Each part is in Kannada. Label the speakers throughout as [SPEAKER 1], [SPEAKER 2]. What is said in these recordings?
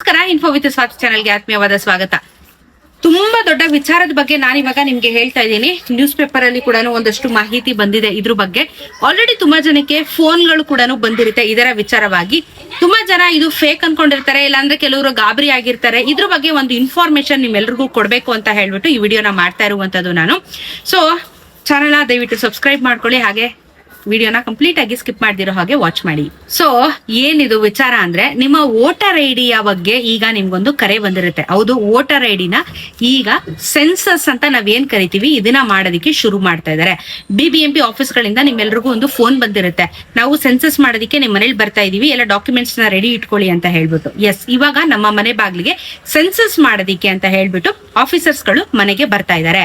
[SPEAKER 1] ನಮಸ್ಕಾರ. ಇನ್ಫೋ ವಿತ್ ಸ್ವಾತಿ ಚಾನೆಲ್ಗೆ ಆತ್ಮೀಯವಾದ ಸ್ವಾಗತ. ತುಂಬಾ ದೊಡ್ಡ ವಿಚಾರದ ಬಗ್ಗೆ ನಾನಿವಾಗ ನಿಮ್ಗೆ ಹೇಳ್ತಾ ಇದ್ದೀನಿ. ನ್ಯೂಸ್ ಪೇಪರ್ ಅಲ್ಲಿ ಕೂಡ ಒಂದಷ್ಟು ಮಾಹಿತಿ ಬಂದಿದೆ ಇದ್ರ ಬಗ್ಗೆ. ಆಲ್ರೆಡಿ ತುಂಬಾ ಜನಕ್ಕೆ ಫೋನ್ಗಳು ಕೂಡ ಬಂದಿರುತ್ತೆ ಇದರ ವಿಚಾರವಾಗಿ. ತುಂಬಾ ಜನ ಇದು ಫೇಕ್ ಅನ್ಕೊಂಡಿರ್ತಾರೆ, ಇಲ್ಲಾಂದ್ರೆ ಕೆಲವರು ಗಾಬರಿ ಆಗಿರ್ತಾರೆ. ಇದ್ರ ಬಗ್ಗೆ ಒಂದು ಇನ್ಫಾರ್ಮೇಶನ್ ನಿಮ್ಮೆಲ್ರಿಗೂ ಕೊಡ್ಬೇಕು ಅಂತ ಹೇಳ್ಬಿಟ್ಟು ಈ ವಿಡಿಯೋನ ಮಾಡ್ತಾ ಇರುವಂತದ್ದು ನಾನು. ಸೊ ಚಾನೆಲ್ ದಯವಿಟ್ಟು ಸಬ್ಸ್ಕ್ರೈಬ್ ಮಾಡ್ಕೊಳ್ಳಿ, ಹಾಗೆ ವಿಡಿಯೋನ ಕಂಪ್ಲೀಟ್ ಆಗಿ ಸ್ಕಿಪ್ ಮಾಡ್ದಿರೋ ಹಾಗೆ ವಾಚ್ ಮಾಡಿ. ಸೊ ಏನಿದು ವಿಚಾರ ಅಂದ್ರೆ, ನಿಮ್ಮ ವೋಟರ್ ಐಡಿಯ ಬಗ್ಗೆ ಈಗ ನಿಮ್ಗೊಂದು ಕರೆ ಬಂದಿರುತ್ತೆ. ಹೌದು, ವೋಟರ್ ಐಡಿನ ಈಗ ಸೆನ್ಸಸ್ ಅಂತ ನಾವೇನ್ ಕರಿತೀವಿ ಇದನ್ನ ಮಾಡೋದಕ್ಕೆ ಶುರು ಮಾಡ್ತಾ ಇದಾರೆ. BBMP ಆಫೀಸ್ ಗಳಿಂದ ನಿಮ್ಮೆಲ್ರಿಗೂ ಒಂದು ಫೋನ್ ಬಂದಿರುತ್ತೆ, ನಾವು ಸೆನ್ಸಸ್ ಮಾಡೋದಕ್ಕೆ ನಿಮ್ ಮನೇಲಿ ಬರ್ತಾ ಇದೀವಿ, ಎಲ್ಲ ಡಾಕ್ಯುಮೆಂಟ್ಸ್ ನ ರೆಡಿ ಇಟ್ಕೊಳ್ಳಿ ಅಂತ ಹೇಳ್ಬಿಟ್ಟು. ಎಸ್, ಇವಾಗ ನಮ್ಮ ಮನೆ ಬಾಗ್ಲಿಗೆ ಸೆನ್ಸಸ್ ಮಾಡೋದಿಕ್ಕೆ ಅಂತ ಹೇಳ್ಬಿಟ್ಟು ಆಫೀಸರ್ಸ್ ಗಳು ಮನೆಗೆ ಬರ್ತಾ ಇದಾರೆ.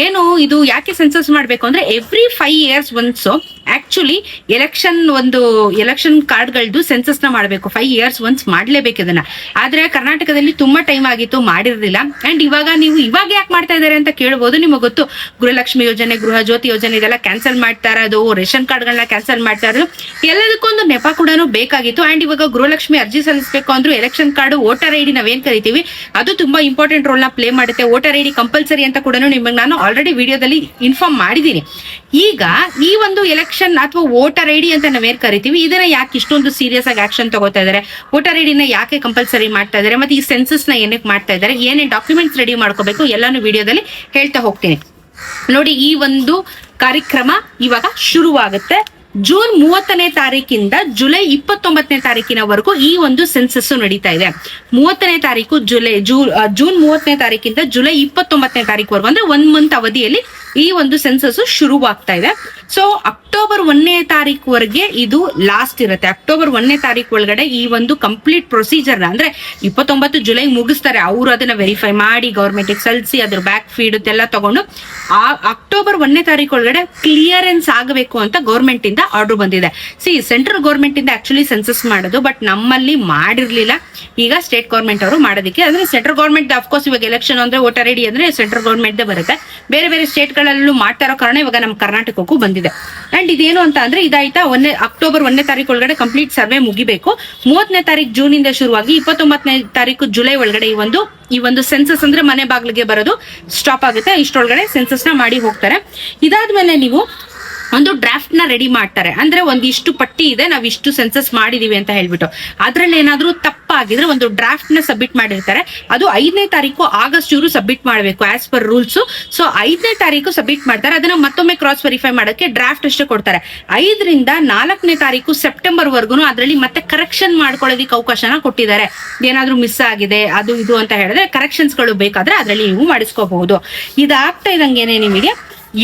[SPEAKER 1] ಏನು ಇದು, ಯಾಕೆ ಸೆನ್ಸಸ್ ಮಾಡ್ಬೇಕು ಅಂದ್ರೆ every 5 years once actually election card ಗಳದ್ದು ಸೆನ್ಸಸ್ ನ ಮಾಡಬೇಕು. 5 years ಒನ್ಸ್ ಮಾಡ್ಲೇಬೇಕು ಇದನ್ನ. ಆದ್ರೆ ಕರ್ನಾಟಕದಲ್ಲಿ ತುಂಬಾ ಟೈಮ್ ಆಗಿತ್ತು, ಮಾಡಿರ್ಲಿಲ್ಲ. ಅಂಡ್ ಇವಾಗ ಯಾಕೆ ಮಾಡ್ತಾ ಇದಾರೆ ಅಂತ ಕೇಳಬಹುದು. ನಿಮಗೆ ಗೊತ್ತು, ಗೃಹಲಕ್ಷ್ಮಿ ಯೋಜನೆ, ಗೃಹ ಜ್ಯೋತಿ ಯೋಜನೆ ಇದೆಲ್ಲ ಕ್ಯಾನ್ಸಲ್ ಮಾಡ್ತಾ ಇರೋದು, ರೇಷನ್ ಕಾರ್ಡ್ ಗಳನ್ನ ಕ್ಯಾನ್ಸಲ್ ಮಾಡ್ತಾ ಇರೋದು, ಎಲ್ಲದಕ್ಕೊಂದು ನೆಪ ಕೂಡ ಬೇಕಾಗಿತ್ತು. ಅಂಡ್ ಇವಾಗ ಗೃಹಲಕ್ಷ್ಮಿ ಅರ್ಜಿ ಸಲ್ಲಿಸಬೇಕು ಅಂದ್ರೂ ಎಲೆಕ್ಷನ್ ಕಾರ್ಡ್, ವೋಟರ್ ಐಡಿ ನಾವೇನ್ ಕರಿತೀವಿ ಅದು ತುಂಬಾ ಇಂಪಾರ್ಟೆಂಟ್ ರೋಲ್ ನ ಪ್ಲೇ ಮಾಡುತ್ತೆ. ವೋಟರ್ ಐಡಿ ಕಂಪಲ್ಸರಿ ಅಂತ ಕೂಡ ನಿಮಗೆ ನಾನು ಆಲ್ರೆಡಿ ವಿಡಿಯೋದಲ್ಲಿ ಇನ್ಫಾರ್ಮ್ ಮಾಡಿದೀನಿ. ಈಗ ಈ ಒಂದು ಎಲೆಕ್ಷನ್ ಅಥವಾ ವೋಟರ್ ಐಡಿ ಅಂತ ನಾವೇನ್ ಕರಿತೀವಿ ಇದನ್ನ ಯಾಕೆ ಇಷ್ಟೊಂದು ಸೀರಿಯಸ್ ಆಗಿ ಆಕ್ಷನ್ ತಗೋತಾ ಇದಾರೆ, ವೋಟರ್ ಐಡಿನ ಯಾಕೆ ಕಂಪಲ್ಸರಿ ಮಾಡ್ತಾ ಇದಾರೆ, ಮತ್ತೆ ಈ ಸೆನ್ಸಸ್ ನ ಏನಕ್ಕೆ ಮಾಡ್ತಾ ಇದಾರೆ, ಏನೇನ್ ಡಾಕ್ಯುಮೆಂಟ್ಸ್ ರೆಡಿ ಮಾಡ್ಕೋಬೇಕು ಎಲ್ಲಾನು ವಿಡಿಯೋದಲ್ಲಿ ಹೇಳ್ತಾ ಹೋಗ್ತೀನಿ. ನೋಡಿ, ಈ ಒಂದು ಕಾರ್ಯಕ್ರಮ ಇವಾಗ ಶುರುವಾಗುತ್ತೆ. ಜೂನ್ 30ನೇ ತಾರೀಕಿಂದ ಜುಲೈ 29ನೇ ತಾರೀಕಿನವರೆಗೂ ಈ ಒಂದು ಸೆನ್ಸಸ್ ನಡೀತಾ ಇದೆ. 30ನೇ ತಾರೀಕು ಜೂನ್ 30ನೇ ತಾರೀಕಿಂದ ಜುಲೈ 29ನೇ ತಾರೀಕುವರೆಗೂ ಅಂದ್ರೆ 1 ಮಂತ್ ಅವಧಿಯಲ್ಲಿ ಈ ಒಂದು ಸೆನ್ಸಸ್ ಶುರುವಾಗ್ತಾ ಇದೆ. ಸೊ ಅಕ್ಟೋಬರ್ 1ನೇ ತಾರೀಕುವರೆಗೆ ಇದು ಲಾಸ್ಟ್ ಇರುತ್ತೆ. ಅಕ್ಟೋಬರ್ 1ನೇ ತಾರೀಕು ಒಳಗಡೆ ಈ ಒಂದು ಕಂಪ್ಲೀಟ್ ಪ್ರೊಸೀಜರ್ ಅಂದ್ರೆ 29 ಜುಲೈ ಮುಗಿಸ್ತಾರೆ. ಅವರು ಅದನ್ನ ವೆರಿಫೈ ಮಾಡಿ ಗವರ್ಮೆಂಟ್ ಸಲ್ಲಿಸಿ ಅದ್ರ ಬ್ಯಾಕ್ ಫೀಡ್ ಎಲ್ಲ ತಗೊಂಡು ಆ ಅಕ್ಟೋಬರ್ 1ನೇ ತಾರೀಕು ಒಳಗಡೆ ಕ್ಲಿಯರೆನ್ಸ್ ಆಗಬೇಕು ಅಂತ ಗವರ್ಮೆಂಟ್ ಇಂದ ಆರ್ಡರ್ ಬಂದಿದೆ. ಸೆಂಟ್ರಲ್ ಗವರ್ಮೆಂಟ್ ಇಂದ ಆಕ್ಚುಲಿ ಸೆನ್ಸಸ್ ಮಾಡೋದು, ಬಟ್ ನಮ್ಮಲ್ಲಿ ಮಾಡಿರ್ಲಿಲ್ಲ. ಈಗ ಸ್ಟೇಟ್ ಗವರ್ಮೆಂಟ್ ಅವರು ಮಾಡೋದಕ್ಕೆ, ಅಂದ್ರೆ ಸೆಂಟ್ರಲ್ ಗವರ್ಮೆಂಟ್ ಅಫ್ಕೋರ್ಸ್ ಇವಾಗ ಎಲೆಕ್ಷನ್ ಅಂದ್ರೆ ವೋಟರ್ ಐಡಿ ಅಂದ್ರೆ ಸೆಂಟ್ರಲ್ ಗವರ್ಮೆಂಟ್ ಬರುತ್ತೆ. ಬೇರೆ ಬೇರೆ ಸ್ಟೇಟ್ ಗಳಲ್ಲೂ ಮಾಡ್ತಾ ಇರೋ ಕಾರಣ ಇವಾಗ ನಮ್ಮ ಕರ್ನಾಟಕಕ್ಕೂ ಬಂದಿದೆ. ಅಂಡ್ ಇದೇನು ಅಂತ ಅಂದ್ರೆ ಇದಾಯ್ತಾ, ಅಕ್ಟೋಬರ್ 1ನೇ ತಾರೀಕು ಒಳಗಡೆ ಕಂಪ್ಲೀಟ್ ಸರ್ವೆ ಮುಗಿಬೇಕು. 30ನೇ ತಾರೀಕು ಜೂನ್ ಇಂದ ಶುರುವಾಗಿ 29ನೇ ತಾರೀಕು ಜುಲೈ ಒಳಗಡೆ ಈ ಒಂದು ಸೆನ್ಸಸ್ ಅಂದ್ರೆ ಮನೆ ಬಾಗ್ಲಿಗೆ ಬರೋದು ಸ್ಟಾಪ್ ಆಗುತ್ತೆ. ಇಷ್ಟೊಳಗಡೆ ಸೆನ್ಸಸ್ ನ ಮಾಡಿ ಹೋಗ್ತಾರೆ. ಇದಾದ್ಮೇಲೆ ನೀವು ಒಂದು ಡ್ರಾಫ್ಟ್ ನ ರೆಡಿ ಮಾಡ್ತಾರೆ. ಅಂದ್ರೆ ಒಂದಿಷ್ಟು ಪಟ್ಟಿ ಇದೆ, ನಾವ್ ಇಷ್ಟು ಸೆನ್ಸಸ್ ಮಾಡಿದೀವಿ ಅಂತ ಹೇಳ್ಬಿಟ್ಟು. ಅದ್ರಲ್ಲಿ ಏನಾದ್ರೂ ತಪ್ಪಾಗಿದ್ರೆ ಒಂದು ಡ್ರಾಫ್ಟ್ ನ ಸಬ್ಮಿಟ್ ಮಾಡಿರ್ತಾರೆ. ಅದು 5ನೇ ತಾರೀಕು ಆಗಸ್ಟ್ ಇವರು ಸಬ್ಮಿಟ್ ಮಾಡಬೇಕು ಆಸ್ ಪರ್ ರೂಲ್ಸ್. ಸೊ 5ನೇ ತಾರೀಕು ಸಬ್ಮಿಟ್ ಮಾಡ್ತಾರೆ. ಅದನ್ನ ಮತ್ತೊಮ್ಮೆ ಕ್ರಾಸ್ ವೆರಿಫೈ ಮಾಡೋಕೆ ಡ್ರಾಫ್ಟ್ ಅಷ್ಟೇ ಕೊಡ್ತಾರೆ. 5ರಿಂದ 4ನೇ ತಾರೀಕು ಸೆಪ್ಟೆಂಬರ್ ವರ್ಗುನು ಅದರಲ್ಲಿ ಮತ್ತೆ ಕರೆಕ್ಷನ್ ಮಾಡ್ಕೊಳ್ಳೋದಿಕ್ಕೆ ಅವಕಾಶನ ಕೊಟ್ಟಿದ್ದಾರೆ. ಏನಾದ್ರೂ ಮಿಸ್ ಆಗಿದೆ ಅದು ಇದು ಅಂತ ಹೇಳಿದ್ರೆ ಕರೆಕ್ಷನ್ಸ್ ಗಳು ಬೇಕಾದ್ರೆ ಅದರಲ್ಲಿ ನೀವು ಮಾಡಿಸ್ಕೋಬಹುದು. ಇದಾಗ್ತಾ ಇದಂಗೆನೆ ನಿಮಗೆ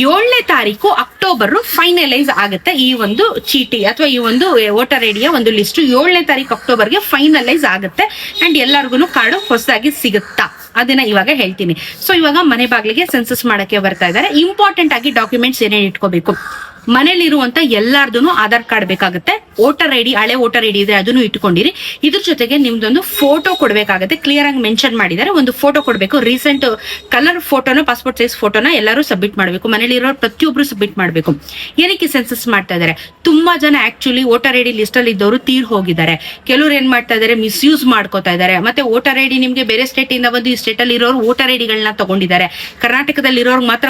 [SPEAKER 1] 7ನೇ ತಾರೀಕು ಅಕ್ಟೋಬರ್ ಫೈನಲೈಸ್ ಆಗುತ್ತೆ ಈ ಒಂದು ಚೀಟಿ ಅಥವಾ ಈ ಒಂದು ವೋಟರ್ ಐಡಿಯ ಒಂದು ಲಿಸ್ಟ್. 7ನೇ ತಾರೀಕು ಅಕ್ಟೋಬರ್ಗೆ ಫೈನಲೈಸ್ ಆಗುತ್ತೆ. ಅಂಡ್ ಎಲ್ಲರಿಗೂ ಕಾರ್ಡು ಹೊಸದಾಗಿ ಸಿಗುತ್ತಾ ಅದನ್ನ ಇವಾಗ ಹೇಳ್ತೀನಿ. ಸೊ ಇವಾಗ ಮನೆ ಬಾಗ್ಲಿಗೆ ಸೆನ್ಸಸ್ ಮಾಡಕ್ಕೆ ಬರ್ತಾ ಇದ್ದಾರೆ. ಇಂಪಾರ್ಟೆಂಟ್ ಆಗಿ ಡಾಕ್ಯುಮೆಂಟ್ಸ್ ಏನೇನು ಇಟ್ಕೋಬೇಕು, ಮನೇಲಿರುವಂತ ಎಲ್ಲಾರ್ದು ಆಧಾರ್ ಕಾರ್ಡ್ ಬೇಕಾಗುತ್ತೆ. ವೋಟರ್ ಐಡಿ, ಹಳೆ ವೋಟರ್ ಐಡಿ ಇದ್ರೆ ಅದನ್ನು ಇಟ್ಕೊಂಡಿರಿ. ಇದ್ರ ಜೊತೆಗೆ ನಿಮ್ದೊಂದು ಫೋಟೋ ಕೊಡ್ಬೇಕಾಗುತ್ತೆ. ಕ್ಲಿಯರ್ ಆಗಿ ಮೆನ್ಷನ್ ಮಾಡಿದ್ದಾರೆ, ಒಂದು ಫೋಟೋ ಕೊಡ್ಬೇಕು. ರೀಸೆಂಟ್ ಕಲರ್ ಫೋಟೋನ, ಪಾಸ್ಪೋರ್ಟ್ ಸೈಜ್ ಫೋಟೋನ ಎಲ್ಲರೂ ಸಬ್ಮಿಟ್ ಮಾಡಬೇಕು. ಮನೇಲಿರೋ ಪ್ರತಿಯೊಬ್ರು ಸಬ್ಮಿಟ್ ಮಾಡಬೇಕು. ಏನಕ್ಕೆ ಸೆನ್ಸಸ್ ಮಾಡ್ತಾ ಇದಾರೆ, ತುಂಬಾ ಜನ ಆಕ್ಚುಲಿ ವೋಟರ್ ಐಡಿ ಲಿಸ್ಟ್ ಅಲ್ಲಿ ಇದ್ದವರು ತೀರ್ ಹೋಗಿದ್ದಾರೆ. ಕೆಲವರು ಏನ್ ಮಾಡ್ತಾ ಇದಾರೆ, ಮಿಸ್ಯೂಸ್ ಮಾಡ್ಕೋತಾ ಇದಾರೆ. ಮತ್ತೆ ವೋಟರ್ ಐಡಿ ನಿಮ್ಗೆ ಬೇರೆ ಸ್ಟೇಟ್ ಇಂದ ಬಂದು ಈ ಸ್ಟೇಟ್ ಅಲ್ಲಿ ಇರೋರು ವೋಟರ್ ಐಡಿಗಳನ್ನ ತಗೊಂಡಿದ್ದಾರೆ. ಕರ್ನಾಟಕದಲ್ಲಿ ಇರೋರು ಮಾತ್ರ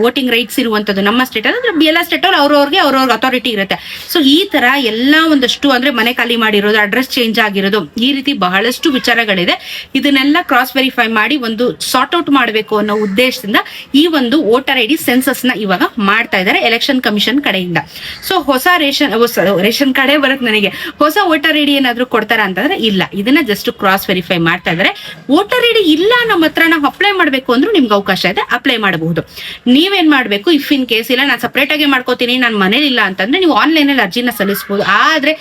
[SPEAKER 1] ವೋಟಿಂಗ್ ರೈಟ್ಸ್ ಇರುವಂತದ್ದು. ನಮ್ಮ ಸ್ಟೇಟ್ ಅಂದ್ರೆ ಎಲ್ಲ ಸ್ಟೇಟ್ ಅವ್ರವ್ರಿಗೆ ಅಥಾರಿಟಿ ಇರುತ್ತೆ. ಸೊ ಈ ತರ ಎಲ್ಲಾ ಒಂದಷ್ಟು ಅಂದ್ರೆ ಮನೆ ಖಾಲಿ ಮಾಡಿರೋದು, ಅಡ್ರೆಸ್ ಚೇಂಜ್ ಆಗಿರೋದು, ಈ ರೀತಿ ಬಹಳಷ್ಟು ವಿಚಾರಗಳಿದೆ. ಇದನ್ನೆಲ್ಲ ಕ್ರಾಸ್ ವೆರಿಫೈ ಮಾಡಿ ಒಂದು ಸಾರ್ಟ್ ಔಟ್ ಮಾಡಬೇಕು ಅನ್ನೋ ಉದ್ದೇಶದಿಂದ ಈ ಒಂದು ವೋಟರ್ ಐಡಿ ಸೆನ್ಸಸ್ ನ ಇವಾಗ ಮಾಡ್ತಾ ಇದ್ದಾರೆ ಎಲೆಕ್ಷನ್ ಕಮಿಷನ್ ಕಡೆಯಿಂದ. ಸೊ ಹೊಸ ರೇಷನ್ ಕಾರ್ಡೇ ಬರುತ್ತೆ ನನಗೆ. ಹೊಸ ವೋಟರ್ ಐಡಿ ಏನಾದ್ರು ಕೊಡ್ತಾರ ಅಂತಂದ್ರೆ ಇಲ್ಲ, ಇದನ್ನ ಜಸ್ಟ್ ಕ್ರಾಸ್ ವೆರಿಫೈ ಮಾಡ್ತಾ ಇದ್ದಾರೆ. ವೋಟರ್ ಐಡಿ ಇಲ್ಲ ನಮ್ಮ ಹತ್ರ, ನಾವು ಅಪ್ಲೈ ಮಾಡ್ಬೇಕು ಅಂದ್ರೂ ನಿಮ್ಗೆ ಅವಕಾಶ ಇದೆ, ಅಪ್ಲೈ ಮಾಡಬಹುದು. ನೀವೇನ್ ಮಾಡ್ಬೇಕು, ಇಫ್ ಇನ್ ಕೇಸ್ ಇಲ್ಲ ನಾನು ಸಪರೇಟ್ ಆಗಿ ಮಾಡ್ಕೋತೀನಿ, ನಾನು ಮನೇಲಿ ಇಲ್ಲ ಅಂತಂದ್ರೆ ನೀವು ಆನ್ಲೈನ್ ಅಲ್ಲಿ ಅರ್ಜಿನ ಸಲ್ಲಿಸಬಹುದು. ಆದ್ರೆ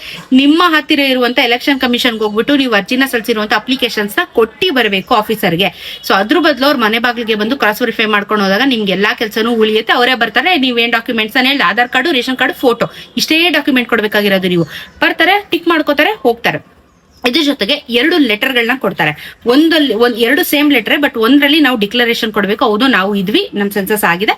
[SPEAKER 1] ನಿಮ್ಮ ಹತ್ತಿರ ಇರುವಂತ ಎಲೆಕ್ಷನ್ ಕಮಿಷನ್ ಹೋಗ್ಬಿಟ್ಟು ನೀವು ಅರ್ಜಿನ ಸಲ್ಲಿಸಿರುವಂತ ಅಪ್ಲಿಕೇಶನ್ಸ್ ನ ಕೊಟ್ಟಿ ಬರಬೇಕು ಆಫೀಸರ್ಗೆ. ಸೊ ಅದ್ರ ಬದಲು ಅವ್ರ ಮನೆ ಬಾಗಿಲಿಗೆ ಬಂದು ಕ್ರಾಸ್ ವೆರಿಫೈ ಮಾಡ್ಕೊಂಡು ಹೋದಾಗ ನಿಮ್ಗೆ ಎಲ್ಲಾ ಕೆಲಸನೂ ಉಳಿಯುತ್ತೆ. ಅವರೇ ಬರ್ತಾರೆ, ನೀವೇನ್ ಡಾಕ್ಯುಮೆಂಟ್ಸ್ ಅನ್ನ ಹೇಳಿ Aadhaar card, ration card, photo ಇಷ್ಟೇ ಡಾಕ್ಯುಮೆಂಟ್ ಕೊಡ್ಬೇಕಾಗಿರೋದು. ನೀವು ಬರ್ತಾರೆ, ಟಿಕ್ ಮಾಡ್ಕೋತಾರೆ, ಹೋಗ್ತಾರೆ. ಇದ್ರ ಜೊತೆಗೆ 2 ಲೆಟರ್ಗಳನ್ನ ಕೊಡ್ತಾರೆ. ಎರಡು ಸೇಮ್ ಲೆಟರ್, ಬಟ್ ಒಂದರಲ್ಲಿ ನಾವು ಡಿಕ್ಲರೇಷನ್ ಕೊಡಬೇಕು, ಹೌದು ನಾವು ಇದ್ವಿ, ನಮ್ ಸೆನ್ಸಸ್ ಆಗಿದೆ,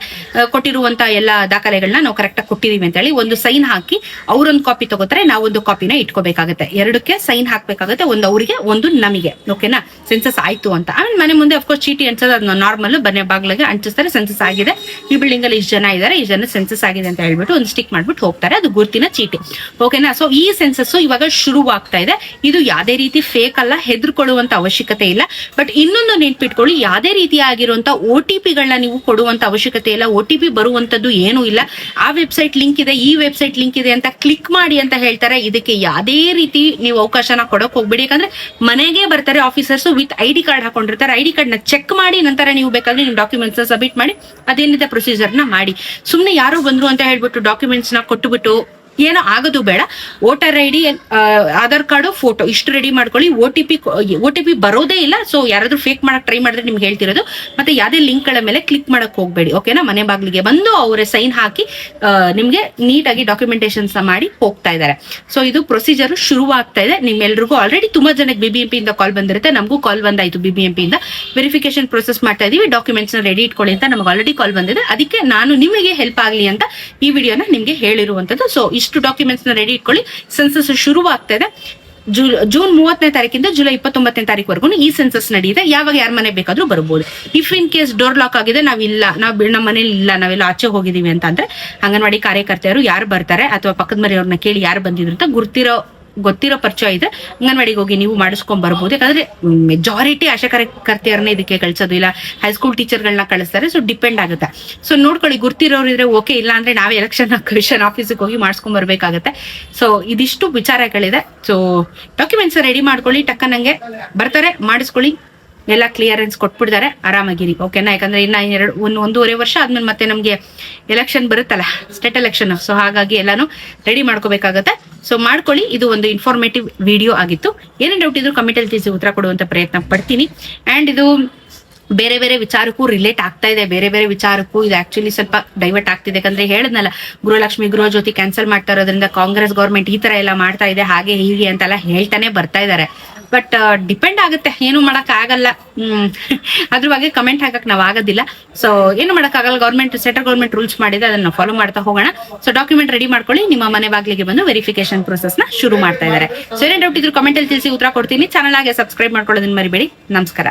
[SPEAKER 1] ಕೊಟ್ಟಿರುವಂತ ಎಲ್ಲ ದಾಖಲೆಗಳನ್ನ ನಾವು ಕರೆಕ್ಟ್ ಆಗಿ ಕೊಟ್ಟಿದೀವಿ ಅಂತ ಹೇಳಿ ಒಂದು ಸೈನ್ ಹಾಕಿ ಅವ್ರೊಂದು ಕಾಪಿ ತಗೋತಾರೆ, ನಾವೊಂದು ಕಾಪಿನ ಇಟ್ಕೋಬೇಕಾಗುತ್ತೆ. 2ಕ್ಕೆ ಸೈನ್ ಹಾಕ್ಬೇಕಾಗುತ್ತೆ, ಒಂದು ಅವರಿಗೆ ಒಂದು ನಮಗೆ. ಓಕೆನಾ, ಸೆನ್ಸಸ್ ಆಯ್ತು ಅಂತ. ಆಮೇಲೆ ಮನೆ ಮುಂದೆ ಅಫ್ಕೋರ್ಸ್ ಚೀಟಿ ಅಂಟಿಸೋದು ಅದನ್ನ ನಾರ್ಮಲ್ ಮನೆ ಬಾಗ್ಲಿಗೆ ಅಂಟಿಸ್ತಾರೆ. ಸೆನ್ಸಸ್ ಆಗಿದೆ, ಈ ಬಿಲ್ಡಿಂಗ್ ಅಲ್ಲಿ ಇಷ್ಟು ಜನ ಇದ್ದಾರೆ, ಈ ಜನ ಸೆನ್ಸಸ್ ಆಗಿದೆ ಅಂತ ಹೇಳ್ಬಿಟ್ಟು ಒಂದು ಸ್ಟಿಕ್ ಮಾಡ್ಬಿಟ್ಟು ಹೋಗ್ತಾರೆ. ಅದು ಗುರ್ತಿನ ಚೀಟಿ. ಓಕೆನಾ, ಸೊ ಈ ಸೆನ್ಸಸ್ ಇವಾಗ ಶುರುವಾಗ್ತಾ ಇದೆ. ಇದು ಯಾವ್ದೇ ರೀತಿ ಫೇಕ್ ಅಲ್ಲ, ಹೆದರ್ಕೊಳ್ಳುವಂತ ಅವಶ್ಯಕತೆ ಇಲ್ಲ. ಬಟ್ ಇನ್ನೊಂದು ನೆನ್ಪಿಟ್ಕೊಳ್ಳಿ, ಯಾವ್ದೇ ರೀತಿಯಾಗಿರುವಂತ OTP ಗಳನ್ನ ನೀವು ಕೊಡುವಂತ ಅವಶ್ಯಕತೆ ಇಲ್ಲ. OTP ಬರುವಂತದ್ದು ಏನೂ ಇಲ್ಲ. ಆ ವೆಬ್ಸೈಟ್ ಲಿಂಕ್ ಇದೆ, ಈ ವೆಬ್ಸೈಟ್ ಲಿಂಕ್ ಇದೆ ಅಂತ ಕ್ಲಿಕ್ ಮಾಡಿ ಅಂತ ಹೇಳ್ತಾರೆ. ಇದಕ್ಕೆ ಯಾವ್ದೇ ರೀತಿ ನೀವು ಅವಕಾಶನ ಕೊಡಕ್ ಹೋಗ್ಬೇಡಿ. ಯಾಕಂದ್ರೆ ಮನೆಗೆ ಬರ್ತಾರೆ ಆಫೀಸರ್ಸ್ ವಿತ್ ID ಕಾರ್ಡ್ ಹಾಕೊಂಡಿರ್ತಾರೆ. ID ಕಾರ್ಡ್ ನ ಚೆಕ್ ಮಾಡಿ ನಂತರ ನೀವು ಬೇಕಾದ್ರೆ ನಿಮ್ ಡಾಕ್ಯುಮೆಂಟ್ಸ್ ಸಬ್ಮಿಟ್ ಮಾಡಿ ಅದೇನಿದೆ ಪ್ರೊಸೀಜರ್ ನ ಮಾಡಿ. ಸುಮ್ನೆ ಯಾರೋ ಬಂದ್ರು ಅಂತ ಹೇಳ್ಬಿಟ್ಟು ಡಾಕ್ಯುಮೆಂಟ್ಸ್ ನ ಕೊಟ್ಟುಬಿಟ್ಟು ಏನೋ ಆಗೋದು ಬೇಡ. Voter ID, Aadhaar card, photo ಇಷ್ಟು ರೆಡಿ ಮಾಡ್ಕೊಳ್ಳಿ. OTP ಬರೋದೇ ಇಲ್ಲ. ಸೊ ಯಾರಾದ್ರೂ ಫೇಕ್ ಮಾಡಕ್ ಟ್ರೈ ಮಾಡಿದ್ರೆ ನಿಮ್ಗೆ ಹೇಳ್ತಿರೋದು. ಮತ್ತೆ ಯಾವ್ದೇ ಲಿಂಕ್ ಗಳ ಮೇಲೆ ಕ್ಲಿಕ್ ಮಾಡಕ್ ಹೋಗ್ಬೇಡಿ. ಓಕೆನಾ, ಮನೆ ಬಾಗ್ಲಿಗೆ ಬಂದು ಅವರೇ ಸೈನ್ ಹಾಕಿ ನಿಮ್ಗೆ ನೀಟಾಗಿ ಡಾಕ್ಯುಮೆಂಟೇಶನ್ಸ್ ಮಾಡಿ ಹೋಗ್ತಾ ಇದ್ದಾರೆ. ಸೊ ಇದು ಪ್ರೊಸೀಜರ್ ಶುರುವಾಗ್ತಾ ಇದೆ. ನಿಮ್ಮೆಲ್ರಿಗೂ ಆಲ್ರೆಡಿ ತುಂಬಾ ಜನಕ್ಕೆ BBMP ಇಂದ ಕಾಲ್ ಬಂದಿರುತ್ತೆ. ನಮಗೂ ಕಾಲ್ ಬಂದಾಯ್ತು BBMP ಇಂದ. ವೆರಿಫಿಕೇಶನ್ ಪ್ರೊಸೆಸ್ ಮಾಡ್ತಾ ಇದೀವಿ, ಡಾಕ್ಯುಮೆಂಟ್ಸ್ ನ ರೆಡಿ ಇಟ್ಕೊಳ್ಳಿ ಅಂತ ನಮಗೆ ಆಲ್ರೆಡಿ ಕಾಲ್ ಬಂದಿದೆ. ಅದಕ್ಕೆ ನಾನು ನಿಮಗೆ ಹೆಲ್ಪ್ ಆಗ್ಲಿ ಅಂತ ಈ ವಿಡಿಯೋನ ನಿಮ್ಗೆ ಹೇಳಿರುವಂತದ್ದು. ಸೊ ಇಷ್ಟು ಡಾಕ್ಯುಮೆಂಟ್ಸ್ ನ ರೆಡಿ ಇಟ್ಕೊಳ್ಳಿ. ಸೆನ್ಸಸ್ ಶುರುವಾಗ್ತಾ ಇದೆ. ಜೂನ್ 30ನೇ ತಾರೀಕಿಂದ ಜುಲೈ 29ನೇ ತಾರೀಕುವರೆಗೂ ಈ ಸೆನ್ಸಸ್ ನಡೆಯುತ್ತೆ. ಯಾವಾಗ ಯಾರ ಮನೆ ಬೇಕಾದ್ರೂ ಬರ್ಬೋದು. If in case door lock ಆಗಿದೆ, ನಾವು ನಮ್ಮ ಮನೇಲಿ ಇಲ್ಲ, ನಾವೆಲ್ಲ ಆಚೆ ಹೋಗಿದೀವಿ ಅಂತ ಅಂದ್ರೆ ಅಂಗನವಾಡಿ ಕಾರ್ಯಕರ್ತೆಯರು ಯಾರು ಬರ್ತಾರೆ ಅಥವಾ ಪಕ್ಕದ ಮನೆಯವ್ರನ್ನ ಕೇಳಿ ಯಾರು ಬಂದಿದ್ರು ಅಂತ ಗೊತ್ತಿರೋ ಪರಿಚಯ ಇದೆ, ಅಂಗನವಾಡಿಗೆ ಹೋಗಿ ನೀವು ಮಾಡಿಸ್ಕೊಂಡ್ ಬರ್ಬೋದು. ಯಾಕಂದ್ರೆ ಮೆಜಾರಿಟಿ ಆಶಾ ಕಾರ್ಯಕರ್ತೆಯರನ್ನ ಇದಕ್ಕೆ ಕಳ್ಸೋದು, ಇಲ್ಲ ಹೈಸ್ಕೂಲ್ ಟೀಚರ್ಗಳನ್ನ ಕಳಿಸ್ತಾರೆ. ಸೊ ಡಿಪೆಂಡ್ ಆಗುತ್ತೆ. ಸೊ ನೋಡ್ಕೊಳ್ಳಿ, ಗುರ್ತಿರೋರು ಇದ್ರೆ ಓಕೆ, ಇಲ್ಲ ಅಂದ್ರೆ ನಾವೇ ಎಲೆಕ್ಷನ್ ಆಫೀಸಿಗೆ ಹೋಗಿ ಮಾಡಿಸ್ಕೊಂಡ್ ಬರ್ಬೇಕಾಗತ್ತೆ. ಸೊ ಇದಿಷ್ಟು ವಿಚಾರಗಳಿದೆ. ಸೊ ಡಾಕ್ಯುಮೆಂಟ್ಸ್ ರೆಡಿ ಮಾಡ್ಕೊಳ್ಳಿ, ಟಕ್ಕನಂಗೆ ಬರ್ತಾರೆ, ಮಾಡಿಸ್ಕೊಳ್ಳಿ, ಎಲ್ಲ ಕ್ಲಿಯರೆನ್ಸ್ ಕೊಟ್ಬಿಡ್ತಾರೆ, ಆರಾಮಾಗಿರಿ. ಓಕೆನಾ, ಯಾಕಂದ್ರೆ ಇನ್ನ 1.5 ವರ್ಷ ಆದ್ಮೇಲೆ ಮತ್ತೆ ನಮ್ಗೆ ಎಲೆಕ್ಷನ್ ಬರುತ್ತಲ್ಲ, ಸ್ಟೇಟ್ ಎಲೆಕ್ಷನ್. ಸೊ ಹಾಗಾಗಿ ಎಲ್ಲಾನು ರೆಡಿ ಮಾಡ್ಕೋಬೇಕಾಗತ್ತೆ. ಸೊ ಮಾಡ್ಕೊಳ್ಳಿ. ಇದು ಒಂದು ಇನ್ಫಾರ್ಮೇಟಿವ್ ವಿಡಿಯೋ ಆಗಿತ್ತು. ಏನೇ ಡೌಟ್ ಇದ್ರು ಕಮೆಂಟ್ ಅಲ್ಲಿ ತಿಳಿಸಿ ಉತ್ತರ ಕೊಡುವಂತ ಪ್ರಯತ್ನ ಪಡ್ತೀನಿ. ಅಂಡ್ ಇದು ಬೇರೆ ಬೇರೆ ವಿಚಾರಕ್ಕೂ ರಿಲೇಟ್ ಆಗ್ತಾ ಇದೆ. ಬೇರೆ ವಿಚಾರಕ್ಕೂ ಇದು ಆಕ್ಚುಲಿ ಸ್ವಲ್ಪ ಡೈವರ್ಟ್ ಆಗ್ತಿದೆ. ಯಾಕಂದ್ರೆ ಹೇಳಿದ್ನಲ್ಲ, ಗೃಹಲಕ್ಷ್ಮಿ ಗೃಹಜ್ಯೋತಿ ಕ್ಯಾನ್ಸಲ್ ಮಾಡ್ತಾ ಇರೋದ್ರಿಂದ ಕಾಂಗ್ರೆಸ್ ಗವರ್ಮೆಂಟ್ ಈ ತರ ಎಲ್ಲ ಮಾಡ್ತಾ ಇದೆ, ಹಾಗೆ ಹೀಗೆ ಅಂತೆಲ್ಲ ಹೇಳ್ತಾನೆ ಬರ್ತಾ ಇದಾರೆ. ಬಟ್ ಡಿಪೆಂಡ್ ಆಗುತ್ತೆ, ಏನು ಮಾಡಕ್ ಆಗಲ್ಲ. ಅದ್ರ ಬಗ್ಗೆ ಕಮೆಂಟ್ ಹಾಕಕ್ ನಾವ್ ಆಗೋದಿಲ್ಲ. ಸೊ ಏನು ಮಾಡಕ್ ಆಗಲ್ಲ. ಸೆಂಟ್ರಲ್ ಗೌರ್ಮೆಂಟ್ ರೂಲ್ಸ್ ಮಾಡಿದೆ, ಅದನ್ನ ಫಾಲೋ ಮಾಡ್ತಾ ಹೋಗೋಣ. ಸೊ ಡಾಕ್ಯುಮೆಂಟ್ ರೆಡಿ ಮಾಡ್ಕೊಳ್ಳಿ, ನಿಮ್ಮ ಮನೆ ಬಾಗ್ಲಿಗೆ ಬಂದು ವೆರಿಫಿಕೇಶನ್ ಪ್ರೊಸೆಸ್ ನ ಶುರು ಮಾಡ್ತಾ ಇದ್ದಾರೆ. ಸೊ ಏನೇ ಡೌಟ್ ಇದ್ರು ಕಮೆಂಟ್ ಅಲ್ಲಿ ತಿಳಿಸಿ ಉತ್ತರ ಕೊಡ್ತೀನಿ. ಚಾನಲ್ ಆಗಿ ಸಬ್ಸ್ಕ್ರೈಬ್ ಮಾಡ್ಕೊಳ್ಳೋದನ್ನ ಮರಿಬೇಡಿ. ನಮಸ್ಕಾರ.